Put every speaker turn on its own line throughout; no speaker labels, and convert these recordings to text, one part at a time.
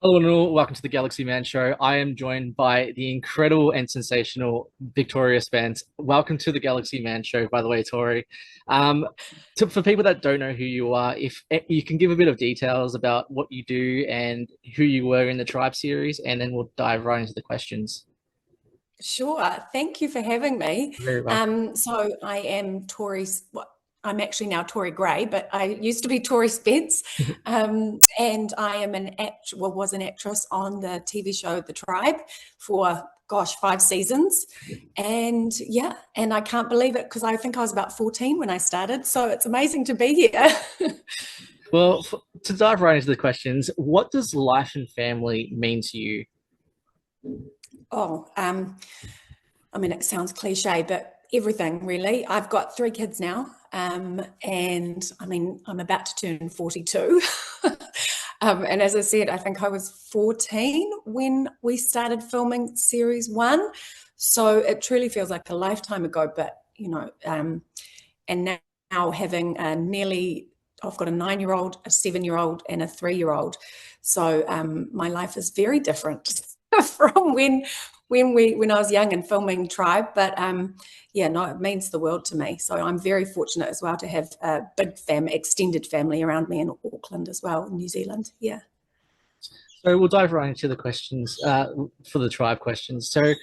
Hello and all, welcome to the Galaxy Man Show. I am joined by the incredible and sensational Tori Spence. Welcome to the Galaxy Man Show, by the way, Tori. Um, for people that don't know who you are, if you can give a bit of details about what you do and who you were in the Tribe series, and then we'll dive right into the questions.
Sure. Thank you for having me.
Very welcome.
So I am I'm actually now Tori Gray, but I used to be Tori Spence. And I am was an actress on the TV show The Tribe for, gosh, 5 seasons. And yeah, and I can't believe it because I think I was about 14 when I started. So it's amazing to be here.
Well, to dive right into the questions, what does life and family mean to you?
Oh, I mean, it sounds cliche, but everything really. I've got 3 kids now, and I mean, I'm about to turn 42. And as I said, I think I was 14 when we started filming series one. So it truly feels like a lifetime ago, but and now having I've got a 9-year-old, a 7-year-old, and a 3-year-old. So my life is very different from when I was young and filming Tribe. But yeah, no, it means the world to me. So I'm very fortunate as well to have a big extended family around me in Auckland as well, in New Zealand. Yeah.
So we'll dive right into the questions for the Tribe questions. So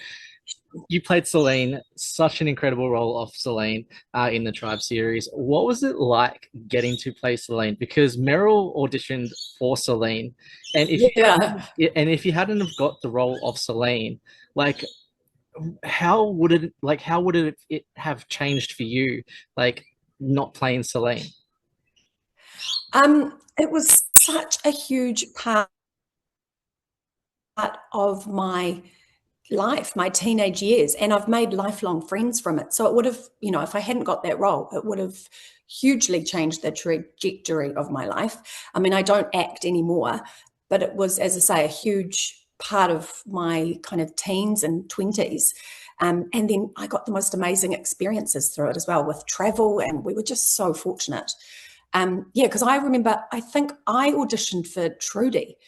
you played Salene, such an incredible role of Salene in the Tribe series. What was it like getting to play Salene? Because Meryl auditioned for Salene, and
Yeah.
if you hadn't have got the role of Salene, like how would it have changed for you, like not playing Salene?
It was such a huge part of my life, my teenage years, and I've made lifelong friends from it. So it would have, if I hadn't got that role, it would have hugely changed the trajectory of my life. I mean, I don't act anymore, but it was, as I say, a huge part of my kind of teens and 20s. And then I got the most amazing experiences through it as well, with travel, and we were just so fortunate. Yeah, because I remember, I think I auditioned for Trudy.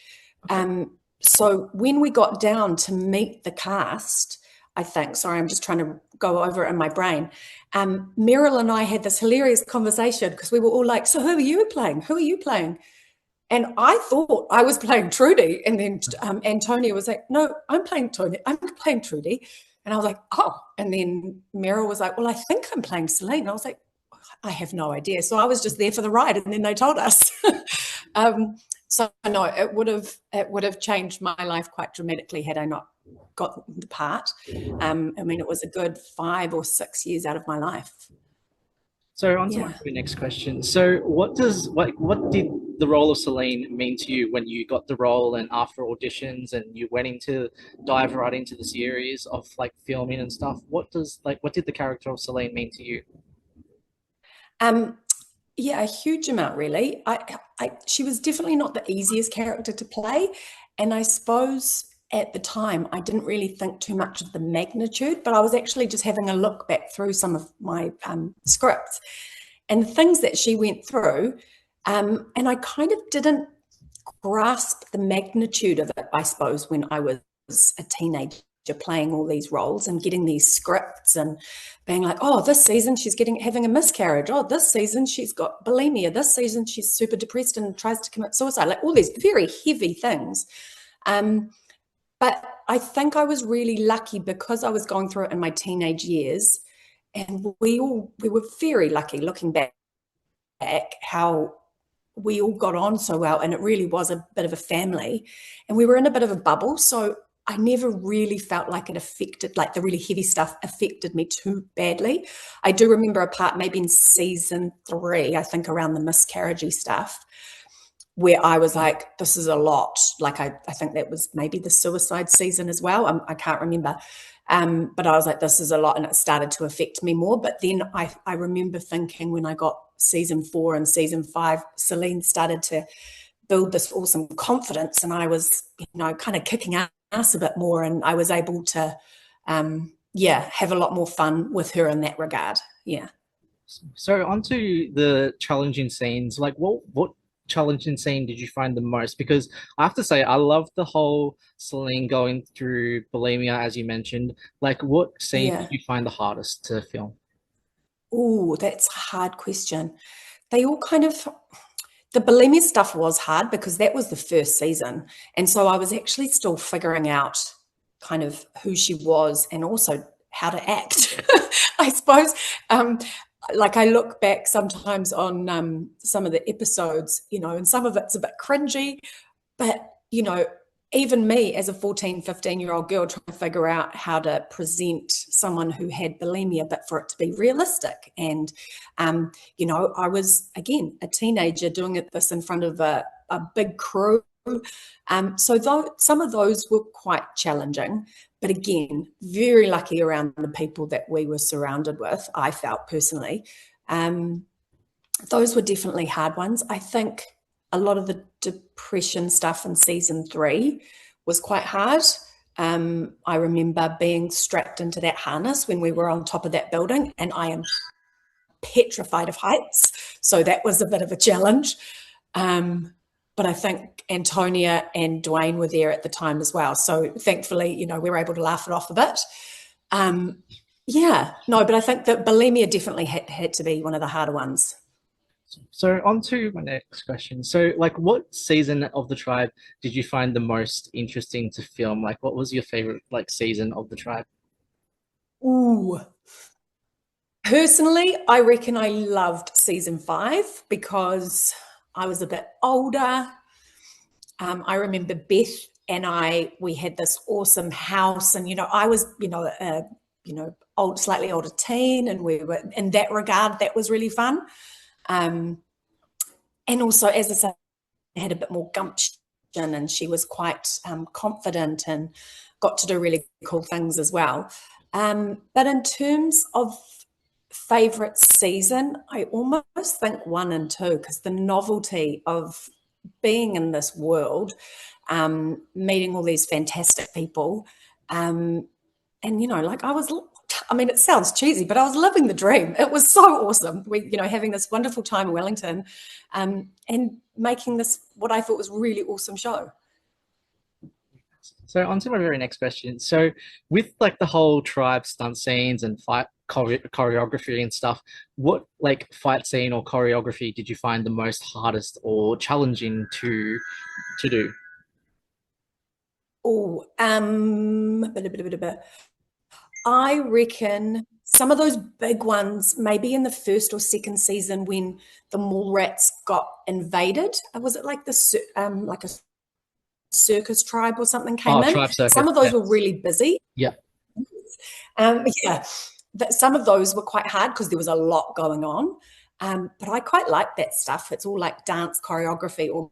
Okay.
So when we got down to meet the cast, I think, sorry, I'm just trying to go over it in my brain. Meryl and I had this hilarious conversation because we were all like, so who are you playing? Who are you playing? And I thought I was playing Trudy. And then Antonia was like, no, I'm playing Tony. I'm playing Trudy. And I was like, oh. And then Meryl was like, well, I think I'm playing Salene. And I was like, I have no idea. So I was just there for the ride. And then they told us. So no, it would have changed my life quite dramatically had I not got the part. I mean, it was a good 5 or 6 years out of my life.
So on to my
Yeah.
next question. So what did the role of Celine mean to you when you got the role and after auditions and you went into dive right into the series of like filming and stuff? What did the character of Celine mean to you?
Um, yeah, a huge amount, really. She was definitely not the easiest character to play, and I suppose at the time I didn't really think too much of the magnitude. But I was actually just having a look back through some of my scripts and the things that she went through, and I kind of didn't grasp the magnitude of it, I suppose, when I was a teenager playing all these roles and getting these scripts and being like, oh, this season she's having a miscarriage. Oh, this season she's got bulimia. This season she's super depressed and tries to commit suicide. Like all these very heavy things. Um, but I think I was really lucky because I was going through it in my teenage years, and we were very lucky looking back how we all got on so well, and it really was a bit of a family, and we were in a bit of a bubble. So I never really felt like it affected, like the really heavy stuff affected me too badly. I do remember a part maybe in season 3, I think, around the miscarriagey stuff, where I was like, this is a lot. Like I think that was maybe the suicide season as well. I can't remember. But I was like, this is a lot, and it started to affect me more. But then I remember thinking when I got season 4 and season 5, Salene started to build this awesome confidence, and I was, kind of kicking ass a bit more, and I was able to, have a lot more fun with her in that regard. Yeah.
So onto the challenging scenes. Like what challenging scene did you find the most? Because I have to say, I love the whole Salene going through bulimia, as you mentioned. Like, what scene did
Yeah.
you find the hardest to film?
Oh, that's a hard question. They all kind of, the bulimia stuff was hard because that was the first season. And so I was actually still figuring out kind of who she was and also how to act. I suppose, like I look back sometimes on some of the episodes, and some of it's a bit cringy, but, even me as a 14, 15-year-old girl trying to figure out how to present someone who had bulimia, but for it to be realistic. And, I was, again, a teenager doing this in front of a big crew. So though some of those were quite challenging, but again, very lucky around the people that we were surrounded with, I felt personally. Those were definitely hard ones. I think a lot of the depression stuff in season 3 was quite hard. I remember being strapped into that harness when we were on top of that building, and I am petrified of heights. So that was a bit of a challenge. But I think Antonia and Dwayne were there at the time as well. So thankfully, we were able to laugh it off a bit. Yeah, no, but I think that bulimia definitely had to be one of the harder ones.
So on to my next question. So like what season of the tribe did you find the most interesting to film? Like what was your favorite like season of the tribe?
Ooh. Personally, I reckon I loved season 5 because I was a bit older. I remember Beth and we had this awesome house, and I was, old, slightly older teen, and we were in that regard. That was really fun. And also, as I said, I had a bit more gumption, and she was quite confident and got to do really cool things as well. But in terms of favorite season, I almost think 1 and 2, because the novelty of being in this world, meeting all these fantastic people, and like it sounds cheesy, but I was living the dream. It was so awesome. Having this wonderful time in Wellington, and making this what I thought was really awesome show.
So on to my very next question. So with like the whole tribe stunt scenes and fight choreography and stuff, what like fight scene or choreography did you find the most hardest or challenging to do?
Oh, I reckon some of those big ones, maybe in the first or second season when the mall rats got invaded. Was it like like a circus tribe or something came
Oh,
in?
tribe circuit.
Some of those
Yeah.
were really busy.
Yeah.
Yeah, some of those were quite hard because there was a lot going on. But I quite like that stuff. It's all like dance choreography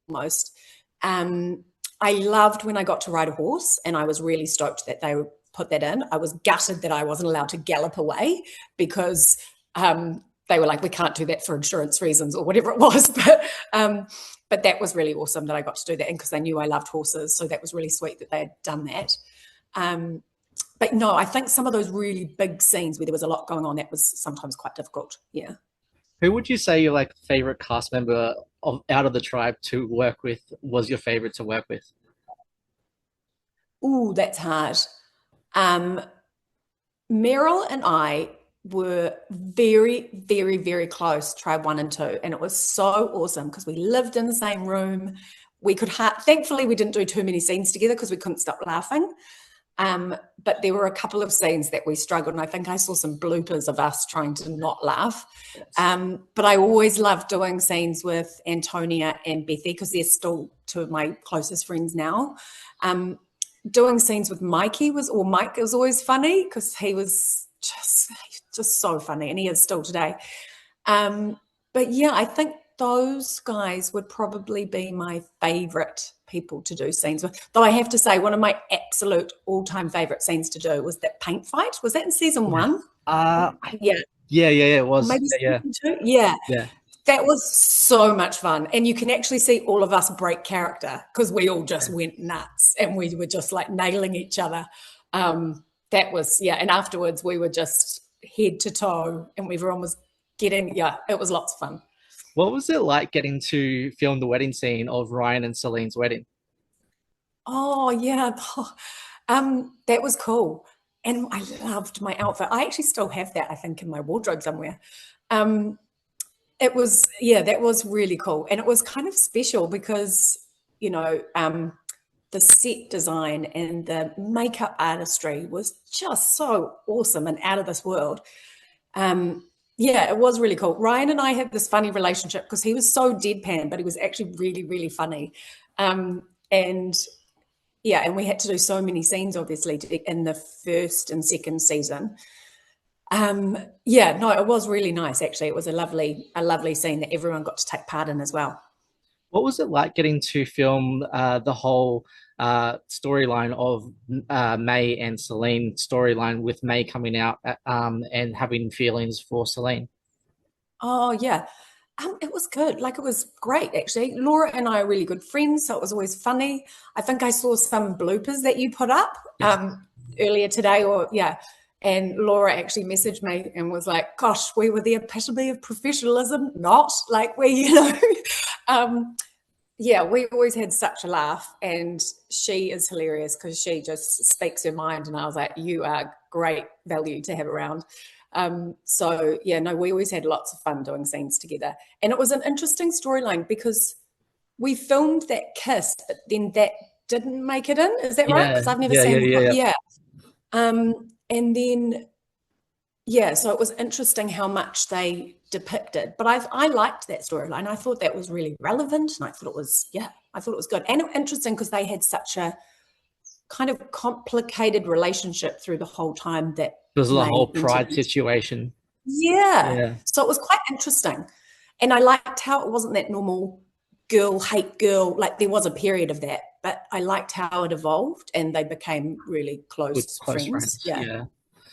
almost. I loved when I got to ride a horse, and I was really stoked that they put that in. I was gutted that I wasn't allowed to gallop away because they were like, we can't do that for insurance reasons or whatever it was. But that was really awesome that I got to do that, and because they knew I loved horses. So that was really sweet that they had done that. But no, I think some of those really big scenes where there was a lot going on, that was sometimes quite difficult. Yeah.
Who would you say your like favorite cast member of out of the tribe to work with was your favorite to work with?
Ooh, that's hard. Um, Meryl and I were very, very, very close, tribe 1 and 2. And it was so awesome because we lived in the same room. We could, thankfully, we didn't do too many scenes together because we couldn't stop laughing. But there were a couple of scenes that we struggled, and I think I saw some bloopers of us trying to not laugh. But I always loved doing scenes with Antonia and Bethy because they're still two of my closest friends now. Doing scenes with Mike was always funny because he was just so funny, and he is still today. But yeah, I think those guys would probably be my favorite people to do scenes with. Though I have to say, one of my absolute all-time favorite scenes to do was that paint fight. Was that in season 1?
Yeah.
Yeah.
Yeah, it
Or
was.
maybe
Yeah,
season 2? Yeah.
yeah.
That was so much fun. And you can actually see all of us break character because we all just went nuts and we were just like nailing each other. That was, yeah. And afterwards we were just head to toe and everyone was it was lots of fun.
What was it like getting to film the wedding scene of Ryan and Selene's wedding?
Oh yeah, that was cool, and I loved my outfit. I actually still have that, I think, in my wardrobe somewhere. Um, it was, yeah, that was really cool, and it was kind of special because you know the set design and the makeup artistry was just so awesome and out of this world. Yeah, it was really cool. Ryan and I had this funny relationship because he was so deadpan, but he was actually really, really funny. And yeah, and we had to do so many scenes, obviously, in the first and second season. Yeah, no, it was really nice. Actually, it was a lovely scene that everyone got to take part in as well.
What was it like getting to film the whole storyline of May and Selene storyline with May coming out and having feelings for Selene?
Oh yeah, it was good. Like it was great actually. Laura and I are really good friends, so it was always funny. I think I saw some bloopers that you put up
Yes.
earlier today, or yeah. And Laura actually messaged me and was like, "Gosh, we were the epitome of professionalism, not like we, you know." um, yeah, we always had such a laugh, and she is hilarious because she just speaks her mind. And I was like, "You are great value to have around." So yeah, no, we always had lots of fun doing scenes together, and it was an interesting storyline because we filmed that kiss, but then that didn't make it in. Is that right?
Yeah,
Because I've never
yeah, yeah,
seen the
yeah, yeah.
yeah. And then yeah, so it was interesting how much they depicted. But I liked that storyline. I thought that was really relevant, and I thought it was yeah, I thought it was good and interesting because they had such a kind of complicated relationship through the whole time that
Because of the
May
whole
entered
pride
into.
situation.
Yeah.
Yeah.
So it was quite interesting. And I liked how it wasn't that normal girl hate girl. Like there was a period of that, but I liked how it evolved and they became really
Good
close
close
friends.
friends.
Yeah.
Yeah.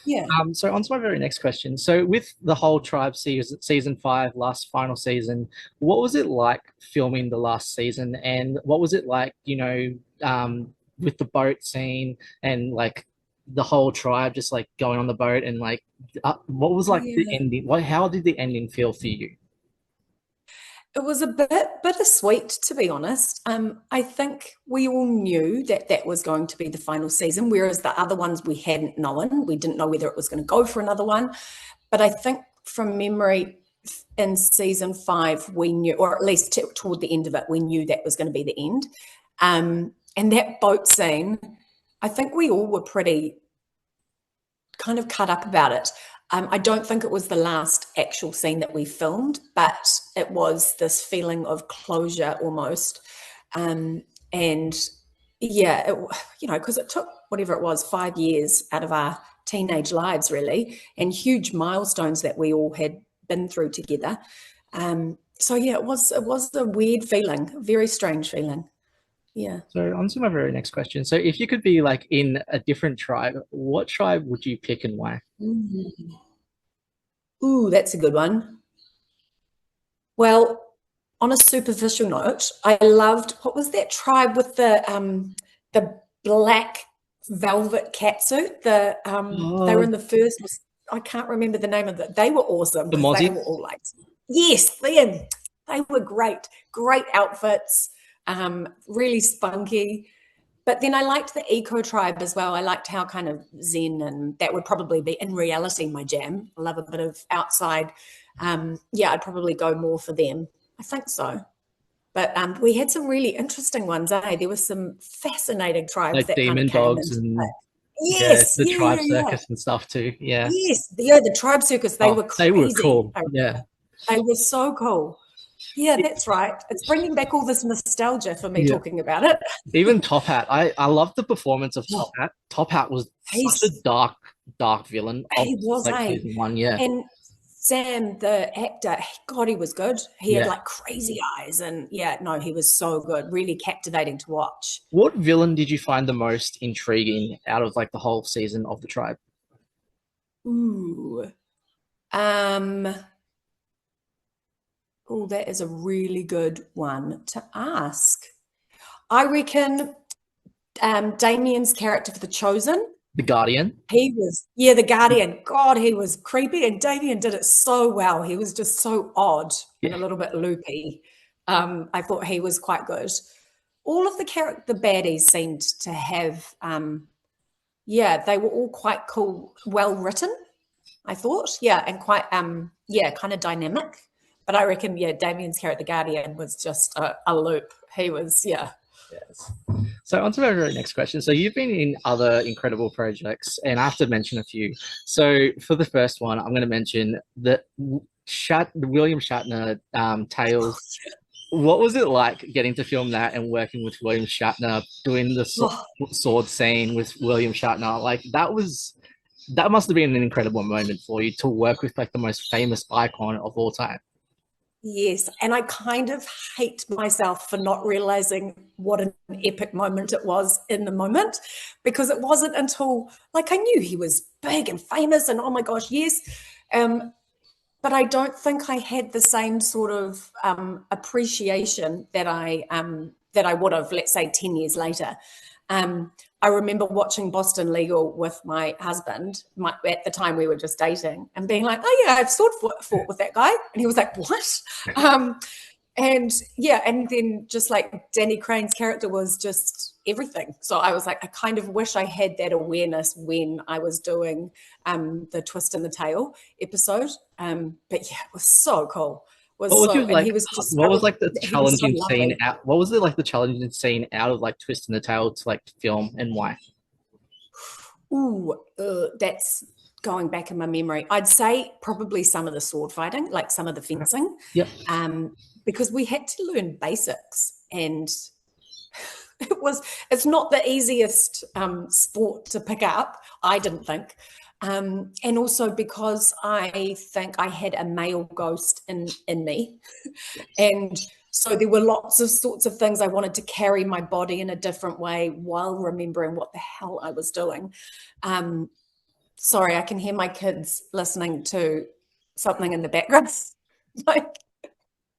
Yeah.
So on to my very next question. So with the whole Tribe season five, last final season, what was it like filming the last season, and what was it like, with the boat scene and like the whole tribe just like going on the boat and like what was like the
Yeah.
ending? What how did the ending feel for you?
It was a bit bittersweet, to be honest. I think we all knew that that was going to be the final season, whereas the other ones we hadn't known. We didn't know whether it was going to go for another one. But I think from memory, in season five, we knew, or at least toward the end of it, we knew that was going to be the end. And that boat scene, I think we all were pretty kind of cut up about it. I don't think it was the last actual scene that we filmed, but it was this feeling of closure almost. And yeah, because it took whatever it was, 5 years out of our teenage lives, really, and huge milestones that we all had been through together. So yeah, it was a weird feeling, a very strange feeling. Yeah.
So on to my very next question. So if you could be like in a different tribe, what tribe would you pick and why?
Mhm. Ooh, that's a good one. Well, on a superficial note, I loved what was that tribe with the black velvet catsuit? They were in
Oh,
the first. I can't remember the name of it. They were awesome
the
because they were
Mozzie?
all like, yes, them. They were great, great outfits, really spunky. But then I liked the eco tribe as well. I liked how kind of zen, and that would probably be in reality my jam. I love a bit of outside. Yeah, I'd probably go more for them. I think so. But we had some really interesting ones, eh? There were some fascinating tribes
Like
that kind of
demon
came
dogs
into play.
and yeah,
Yes,
the
yeah,
tribe
yeah, yeah.
circus and stuff too. Yeah.
Yes, yeah, the tribe circus, they
Oh,
were
they were
crazy.
cool.
I
Yeah.
remember. They were so cool. Yeah, that's right. It's bringing back all this nostalgia for me
Yeah.
talking about it.
Even Top Hat. I love the performance of Top
Oh,
Hat. Top Hat was such a
he's
dark villain of
he was,
like
hey.
season one. Yeah.
And Sam, the actor, God, he was good. He had
Yeah.
like crazy eyes, and yeah, no, he was so good, really captivating to watch.
What villain did you find the most intriguing out of like the whole season of the tribe?
Ooh, um, oh, that is a really good one to ask. I reckon Damien's character for The Chosen.
The Guardian.
He was, yeah, the Guardian. God, he was creepy, and Damien did it so well. He was just so odd and a
Yeah.
little bit loopy. I thought he was quite good. All of the baddies seemed to have, yeah, they were all quite cool, well written, I thought. Yeah, and quite, yeah, kind of dynamic. But I reckon, yeah, Damien's character, the Guardian, was just a loop. He was, yeah.
Yes. So on to our very next question. So you've been in other incredible projects, and I have to mention a few. So for the first one, I'm going to mention the William Shatner Tales. What was it like getting to film that and working with William Shatner, doing the
Oh,
sword scene with William Shatner? Like that must have been an incredible moment for you to work with like the most famous icon of all time.
yes, and I kind of hate myself for not realizing what an epic moment it was in the moment, because it wasn't until, like, I knew he was big and famous and oh my gosh, yes. But I don't think I had the same sort of appreciation that I would have, let's say, 10 years later. Um, I remember watching Boston Legal with my husband. At the time, we were just dating, and being like, "Oh yeah, I've fought with that guy," and he was like, "What?" Um, and yeah, and then just like Danny Crane's character was just everything. So I was like, I kind of wish I had that awareness when I was doing the Twist in the Tail episode. But yeah, it was so cool. It
What
was
was
so,
your
and
like?
he was so lovely.
What was it like the challenging scene out of like Twist in the Tail to like film and why?
Ooh, that's going back in my memory. I'd say probably some of the sword fighting, like some of the fencing,
Yep.
um, because we had to learn basics, and it's not the easiest sport to pick up, I didn't think. And also because I think I had a male ghost in me. And so there were lots of sorts of things I wanted to carry my body in a different way while remembering what the hell I was doing. Um, Sorry, I can hear my kids listening to something in the background. like,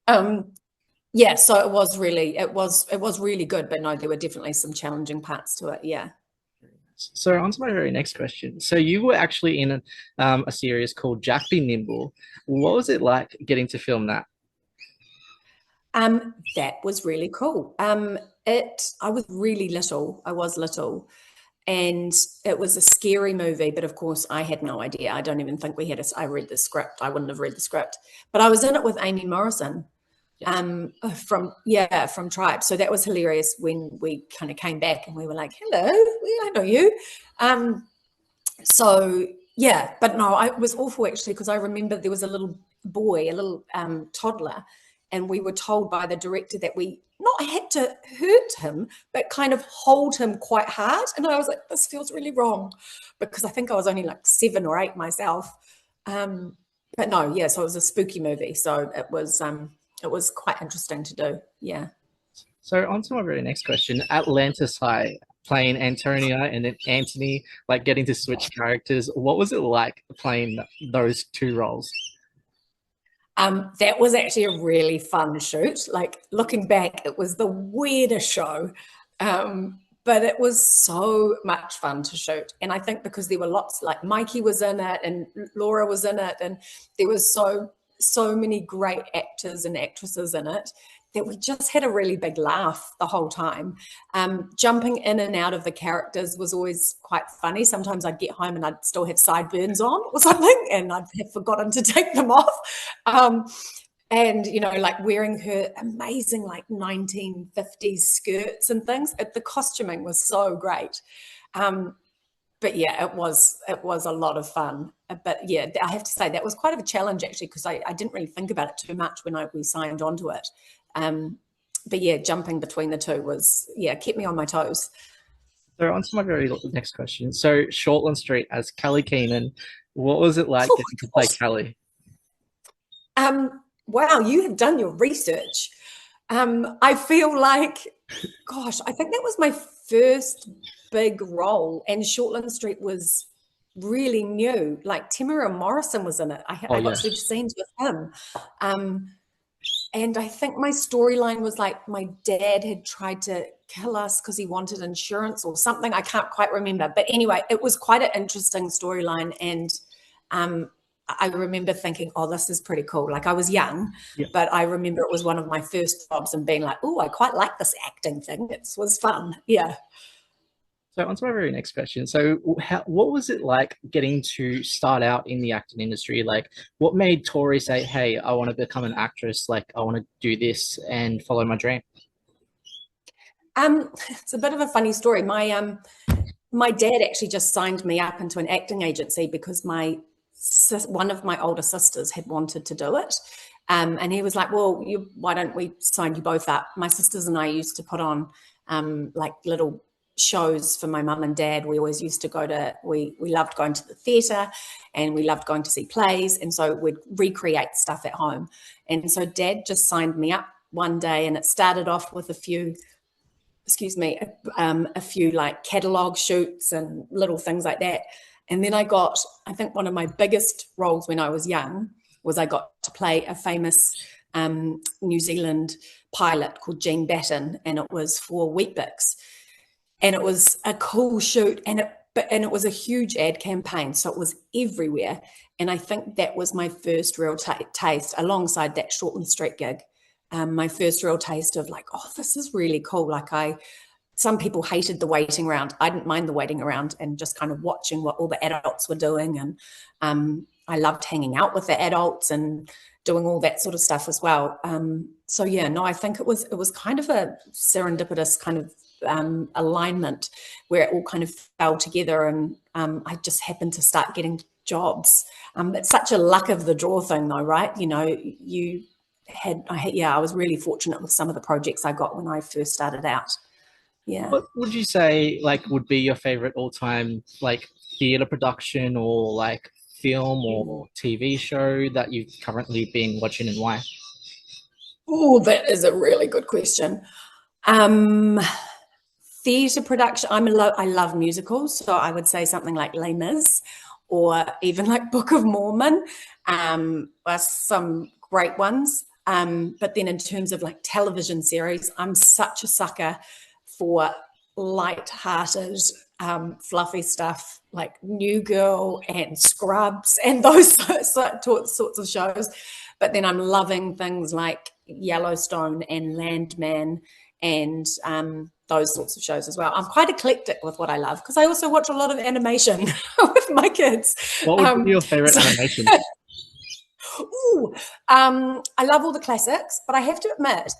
um, yeah, so it was really good, but no, there were definitely some challenging parts to it. Yeah.
So on to my very next question. So you were actually in a series called Jack Be Nimble. What was it like getting to film that?
That was really cool. I was really little. I was little, and it was a scary movie. But of course, I had no idea. I don't even think we had. I read the script. I wouldn't have read the script. But I was in it with Amy Morrison,
Yes.
from Tribe. So that was hilarious when we kind of came back and we were like, "Hello, I know you." Um, so yeah, but no, it was awful actually, because I remember there was a little boy, a little toddler, and we were told by the director that we not had to hurt him, but kind of hold him quite hard. And I was like, this feels really wrong, because I think I was only like 7 or 8 myself. Um, but no, yeah, so it was a spooky movie, so it was quite interesting to do. Yeah.
So on to my very next question. Atlantis High, playing Antonia and then Anthony, like getting to switch characters. What was it like playing those two roles?
That was actually a really fun shoot. Like, looking back, it was the weirdest show. But it was so much fun to shoot. And I think because there were lots, like Mikey was in it and Laura was in it, and there was so many great actors and actresses in it, that we just had a really big laugh the whole time. Jumping in and out of the characters was always quite funny. Sometimes I'd get home and I'd still have sideburns on or something, and I'd have forgotten to take them off. Um, and like wearing her amazing like 1950s skirts and things. The costuming was so great. But yeah, it was a lot of fun. But yeah, I have to say that was quite of a challenge actually, because I didn't really think about it too much when we signed onto it. But yeah, jumping between the two was, yeah, kept me on my toes.
So on to my very next question. So Shortland Street as Callie Keenan, what was it like
Oh
getting to
my
play
gosh.
Callie?
Wow, you have done your research. I feel like, gosh, I think that was my first big role, and Shortland Street was really new. Like, Timura Morrison was in it. I
Oh
I
yeah.
watched the scenes with him. Um, And I think my storyline was like my dad had tried to kill us because he wanted insurance or something. I can't quite remember. But anyway, it was quite an interesting storyline. And I remember thinking, oh, this is pretty cool. Like, I was young,
Yeah.
but I remember it was one of my first jobs and being like, oh, I quite like this acting thing. It was fun. Yeah.
So on to my very next question. So what was it like getting to start out in the acting industry? Like, what made Tori say, hey, I want to become an actress, like I want to do this and follow my dream?
It's a bit of a funny story. My dad actually just signed me up into an acting agency because one of my older sisters had wanted to do it. And he was like, well, why don't we sign you both up? My sisters and I used to put on like little shows for my mum and dad. We always used to we loved going to the theatre and we loved going to see plays. And so we'd recreate stuff at home. And so dad just signed me up one day, and it started off with a few like catalog shoots and little things like that. And then I think one of my biggest roles when I was young was I got to play a famous New Zealand pilot called Jean Batten, and it was for Weet-Bix. And it was a cool shoot, and it was a huge ad campaign, so it was everywhere. And I think that was my first real taste, alongside that Shortland Street gig. My first real taste of like, oh, this is really cool. Like some people hated the waiting around. I didn't mind the waiting around and just kind of watching what all the adults were doing. And I loved hanging out with the adults and doing all that sort of stuff as well. So yeah, no, I think it was kind of a serendipitous kind of alignment where it all kind of fell together, and I just happened to start getting jobs. It's such a luck of the draw thing though, right? You know, I was really fortunate with some of the projects I got when I first started out. Yeah.
What would you say like would be your favorite all-time like theater production or like film or TV show that you've currently been watching, and why?
Oh, that is a really good question. Theatre production, I love musicals, so I would say something like Les Mis or even like Book of Mormon, are some great ones. But then in terms of like television series, I'm such a sucker for light-hearted, fluffy stuff like New Girl and Scrubs and those sorts of shows. But then I'm loving things like Yellowstone and Landman and those sorts of shows as well. I'm quite eclectic with what I love because I also watch a lot of animation with my kids.
What would be your favorite animation?
I love all the classics, but I have to admit,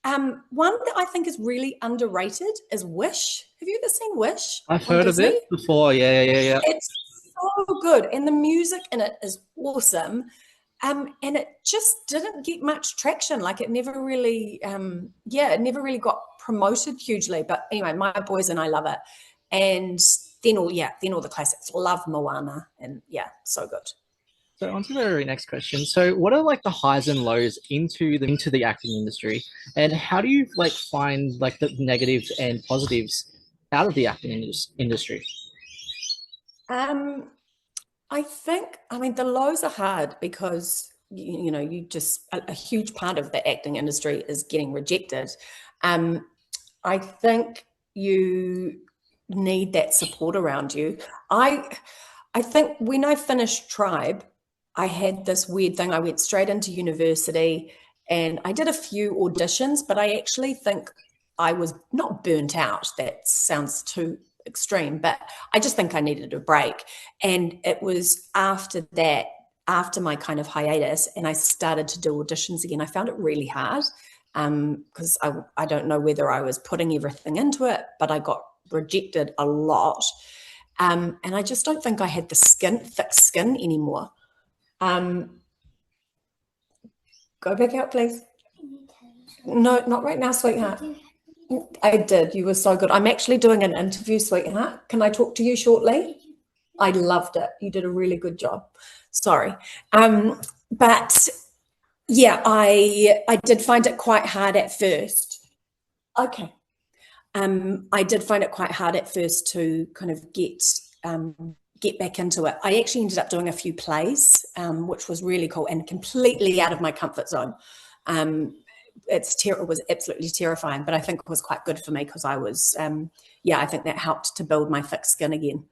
one that I think is really underrated is Wish. Have you ever seen Wish?
I've
on
heard of
Disney?
it before. Yeah.
It's so good, and the music in it is awesome. And it just didn't get much traction. Like it never really, it never really got promoted hugely. But anyway, my boys and I love it. And then all the classics. Love Moana, and yeah, so good.
So on to the very next question. So what are like the highs and lows into the acting industry, and how do you like find like the negatives and positives out of the acting industry?
The lows are hard because you just a huge part of the acting industry is getting rejected. I think you need that support around you. I think when I finished Tribe, I had this weird thing. I went straight into university and I did a few auditions, but I actually think I was not burnt out. That sounds too extreme, but I just think I needed a break. And it was after that, after my kind of hiatus, and I started to do auditions again. I found it really hard because I don't know whether I was putting everything into it, but I got rejected a lot. And I just don't think I had the thick skin anymore. Go back out, please. No, not right now, sweetheart. I did. You were so good. I'm actually doing an interview, sweetheart. Can I talk to you shortly? I loved it. You did a really good job. Sorry. But yeah, I did find it quite hard at first. Okay. I did find it quite hard at first to kind of get back into it. I actually ended up doing a few plays, which was really cool and completely out of my comfort zone. It was absolutely terrifying, but I think it was quite good for me because I was, I think that helped to build my thick skin again.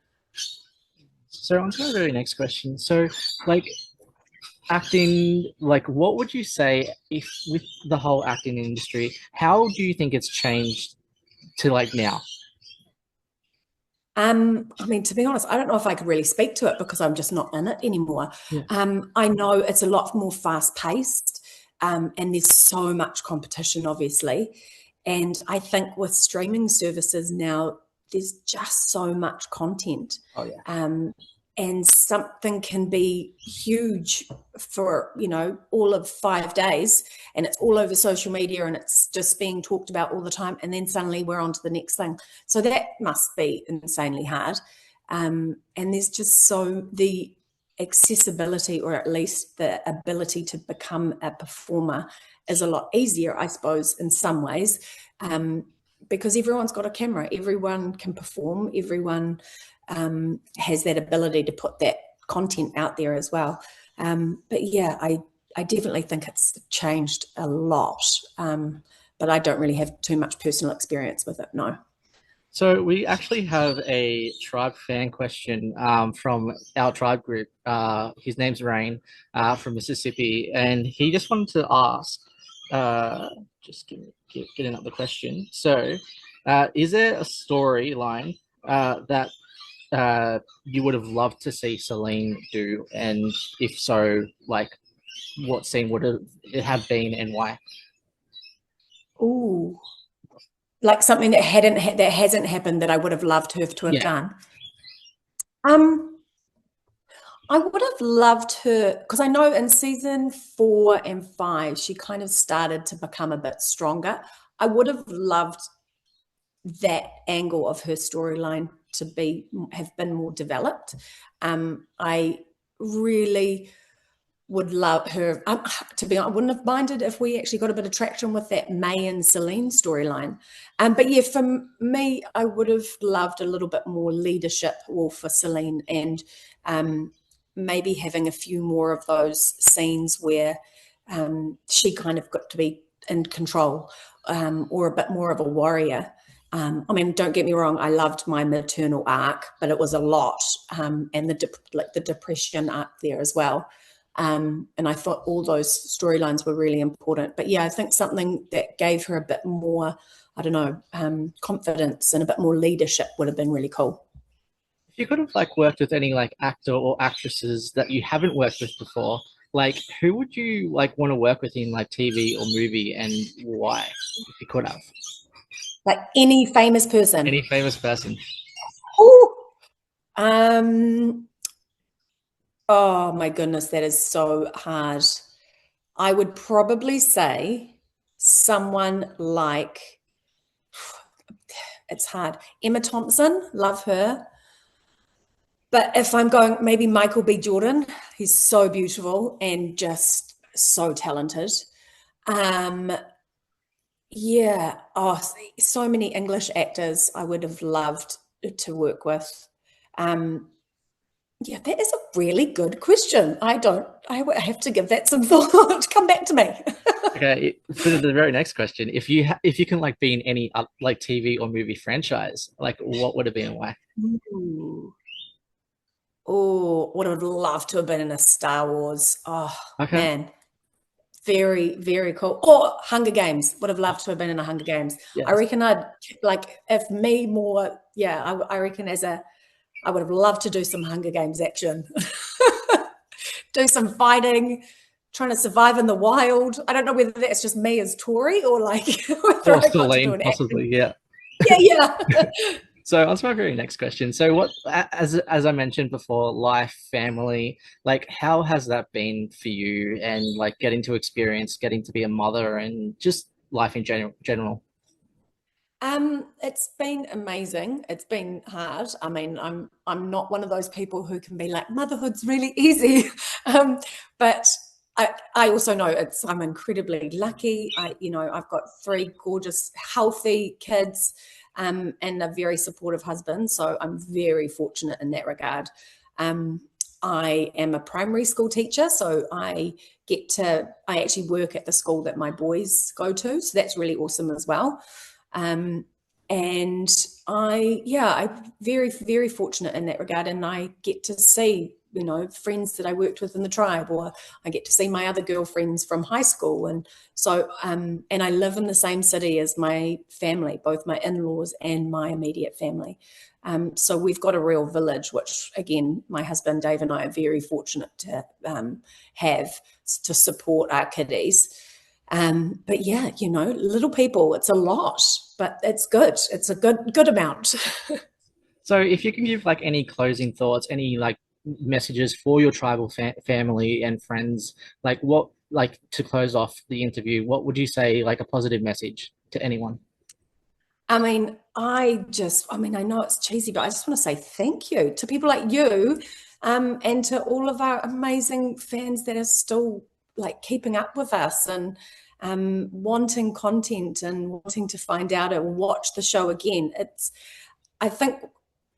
So on to our very next question. So, like acting, like what would you say if with the whole acting industry, how do you think it's changed to like now?
I mean, to be honest, I don't know if I could really speak to it because I'm just not in it anymore.
Yeah.
I know it's a lot more fast paced, and there's so much competition, obviously. And I think with streaming services now, there's just so much content.
Oh yeah.
And something can be huge for, all of 5 days, and it's all over social media and it's just being talked about all the time. And then suddenly we're on to the next thing. So that must be insanely hard. And there's just the accessibility, or at least the ability to become a performer, is a lot easier, I suppose, in some ways, because everyone's got a camera, everyone can perform, everyone has that ability to put that content out there as well. But yeah, I definitely think it's changed a lot, but I don't really have too much personal experience with it, no.
So we actually have a tribe fan question from our tribe group. His name's Rain from Mississippi, and he just wanted to ask, just getting up the question. So, is there a storyline that you would have loved to see Salene do, and if so, like what scene would it have been and why?
Ooh, like something that hasn't happened that I would have loved her to have done. I would have loved her, because I know in season 4 and 5 she kind of started to become a bit stronger. I would have loved that angle of her storyline to have been more developed. I really would love her. To be honest, I wouldn't have minded if we actually got a bit of traction with that May and Salene storyline. But yeah, for me, I would have loved a little bit more leadership for Salene, and maybe having a few more of those scenes where she kind of got to be in control, or a bit more of a warrior. I mean, don't get me wrong, I loved my maternal arc, but it was a lot, and the depression arc there as well. And I thought all those storylines were really important. But yeah, I think something that gave her a bit more, I don't know, confidence and a bit more leadership would have been really cool.
If you could have like worked with any like actor or actresses that you haven't worked with before, like who would you like want to work with in like TV or movie, and why, if you could have?
Like any famous person.
Any famous person.
Ooh. Oh my goodness, that is so hard. I would probably say someone like, it's hard, Emma Thompson, love her. But if I'm going, maybe Michael B. Jordan, he's so beautiful and just so talented. Yeah, so many English actors I would have loved to work with. Yeah, that is a really good question. I have to give that some thought. Come back to me.
Okay, for the very next question, if you can like be in any like TV or movie franchise, like what would it be and why?
Ooh. Oh, would have loved to have been in a Star Wars. Oh,
Okay.
man. Very, very cool. Or Hunger Games. Would have loved to have been in a Hunger Games.
Yes.
I reckon I'd like, if me more, yeah, I reckon I would have loved to do some Hunger Games action. Do some fighting, trying to survive in the wild. I don't know whether that's just me as Tori or like whether
Or
I got to do
Salene,
an
possibly,
action.
yeah.
Yeah.
So on to my very next question. So what, as I mentioned before, life, family, like how has that been for you, and like getting to experience, getting to be a mother, and just life in general?
It's been amazing. It's been hard. I mean, I'm not one of those people who can be like, motherhood's really easy. But I also know I'm incredibly lucky. I've got 3 gorgeous, healthy kids, and a very supportive husband. So I'm very fortunate in that regard. I am a primary school teacher, so I actually work at the school that my boys go to. So that's really awesome as well. Um, and I'm very, very fortunate in that regard. And I get to see, friends that I worked with in the tribe, or I get to see my other girlfriends from high school. And so, and I live in the same city as my family, both my in-laws and my immediate family. So we've got a real village, which again, my husband Dave and I are very fortunate to have to support our kiddies. But yeah, little people, it's a lot, but it's good. It's a good amount.
So if you can give like any closing thoughts, any like messages for your tribal family and friends, like what, like to close off the interview, what would you say, like a positive message to anyone?
I know it's cheesy, but I just want to say thank you to people like you, and to all of our amazing fans that are still like keeping up with us and wanting content and wanting to find out and watch the show again. I think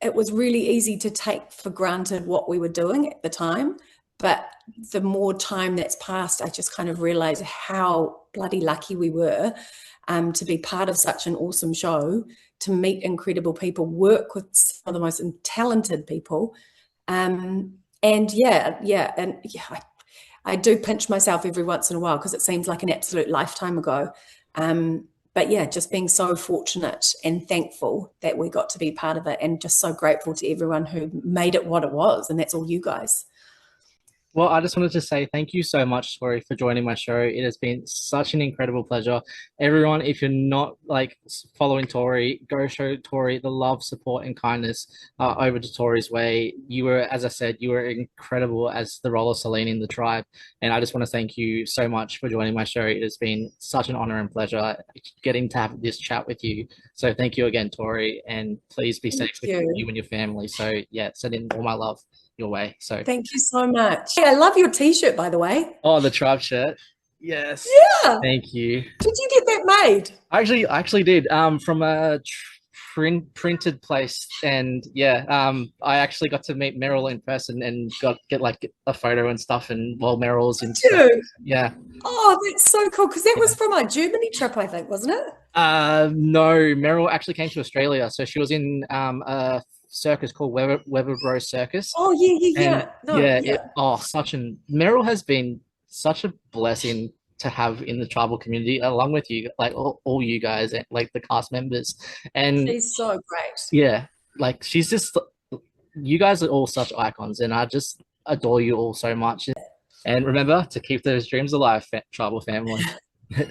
it was really easy to take for granted what we were doing at the time, but the more time that's passed, I just kind of realized how bloody lucky we were, to be part of such an awesome show, to meet incredible people, work with some of the most talented people. I do pinch myself every once in a while because it seems like an absolute lifetime ago. But yeah, just being so fortunate and thankful that we got to be part of it, and just so grateful to everyone who made it what it was. And that's all you guys.
Well, I just wanted to say thank you so much, Tori, for joining my show. It has been such an incredible pleasure. Everyone, if you're not like following Tori, go show Tori the love, support, and kindness over to Tori's way. You were, as I said, you were incredible as the role of Salene in the tribe. And I just want to thank you so much for joining my show. It has been such an honor and pleasure getting to have this chat with you. So thank you again, Tori, and please be
Thank
safe with
you.
you and your family. So yeah, send in all my love your way. So,
Thank you so much. Hey, I love your t-shirt, by the way.
oh, the tribe shirt. Yes.
Yeah.
Thank you.
Did you get that made?
I actually did. From a printed place, and yeah, I actually got to meet Meryl in person and get like a photo and stuff. And while Meryl's in
Did
stuff,
you?
yeah,
Oh, that's so cool. Because that
yeah.
was from our Germany trip, I think, wasn't it?
No, Meryl actually came to Australia, so she was in a circus called Weatherbro Circus.
Oh, yeah, yeah,
And
yeah. No,
yeah,
yeah.
such an Meryl has been such a blessing to have in the tribal community, along with you, like all you guys, and like the cast members. And
She's so great.
yeah, like she's just, you guys are all such icons, and I just adore you all so much. And remember to keep those dreams alive, tribal family.